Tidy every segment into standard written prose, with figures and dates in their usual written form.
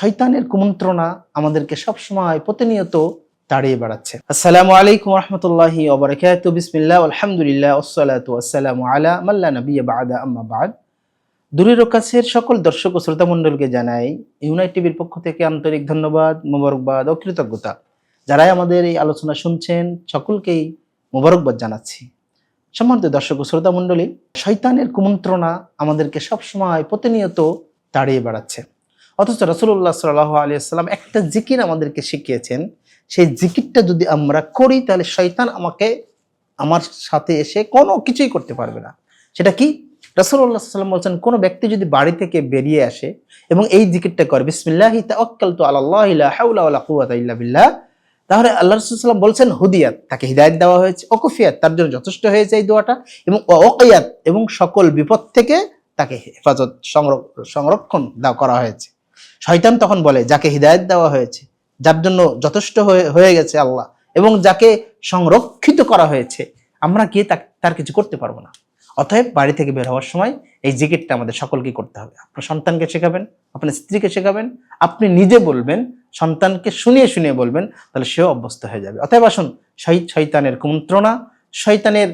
শয়তানের কুমন্ত্রণা আমাদেরকে সবসময় প্রতিনিয়ত তাড়িয়ে বেড়াচ্ছে। আসসালামু আলাইকুম রাহমাতুল্লাহি ওয়া বারাকাতুহু। বিসমিল্লাহ আলহামদুলিল্লাহ ওয়াসসালাতু ওয়াসসালামু আলা মান লা নাবিয়্যা বা'দা, আম্মা বা'দ। দূরের ও কাছের সকল দর্শক ও শ্রোতা মণ্ডলকে জানাই ইউনাইট টিভির পক্ষ থেকে আন্তরিক ধন্যবাদ, মোবারকবাদ ও কৃতজ্ঞতা। যারাই আমাদের এই আলোচনা শুনছেন সকলকেই মোবারকবাদ জানাচ্ছি। সম্মানিত দর্শক ও শ্রোতা মণ্ডলী, শয়তানের কুমন্ত্রণা আমাদেরকে সবসময় প্রতিনিয়ত তাড়িয়ে বেড়াচ্ছে। অথচ রাসূলুল্লাহ সাল্লাল্লাহু আলাইহি ওয়াসাল্লাম একটা জিকির আমাদেরকে শিখিয়েছেন, সেই জিকিরটা যদি আমরা করি তাহলে শয়তান আমার সাথে এসে কোনো কিছুই করতে পারবে না। সেটা কি? রাসূলুল্লাহ সাল্লাল্লাহু আলাইহি ওয়াসাল্লাম বলছেন, কোনো ব্যক্তি যদি বাড়ি থেকে বেরিয়ে আসে এবং এই জিকিরটা করে, বিসমিল্লাহি তাওয়াক্কালতু আলাল্লাহি লা হাওলা ওয়ালা কুওয়াতা ইল্লা বিল্লাহ, তাহলে আল্লাহ রাসূল সাল্লাল্লাহু আলাইহি ওয়াসাল্লাম বলছেন হুদিয়াত, তাকে হিদায়াত দেওয়া হয়েছে, ওকুফিয়াত, তার জন্য যথেষ্ট হয়েছে এই দোয়াটা, এবং ওয়াকিয়াত, এবং সকল বিপদ থেকে তাকে হেফাজত সংরক্ষণ করা হয়েছে। শয়তান তখন বলে, যাকে হিদায়াত দেওয়া হয়েছে, যার জন্য যথেষ্ট হয়ে গেছে আল্লাহ, এবং যাকে সংরক্ষিত করা হয়েছে, আমরা গিয়ে তার কিছু করতে পারবো না। অতএব বাড়ি থেকে বের হওয়ার সময় এই জিকিরটা আমাদের সকলকে করতে হবে। আপনার সন্তানকে শেখাবেন, আপনার স্ত্রীকে শেখাবেন, আপনি নিজে বলবেন, সন্তানকে শুনিয়ে শুনিয়ে বলবেন, তাহলে সেও অভ্যস্ত হয়ে যাবে। অতএব আসুন শয়তানের কুমন্ত্রণা, শয়তানের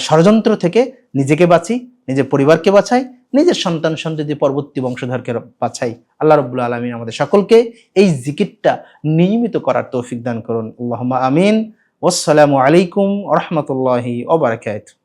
ষড়যন্ত্র থেকে নিজেকে বাঁচি, নিজের পরিবারকে বাঁচাই, নিজের সন্তান সন্ততি পরবর্তী বংশধরকে বাঁচাই। আল্লাহ রাব্বুল আলামিন আমাদের সকলকে এই জিকিরটা নিয়মিত করার তৌফিক দান করুন। আল্লাহুম্মা আমিন। ওয়াসসালামু আলাইকুম ওয়া রাহমাতুল্লাহি ওয়া বারাকাতুহু।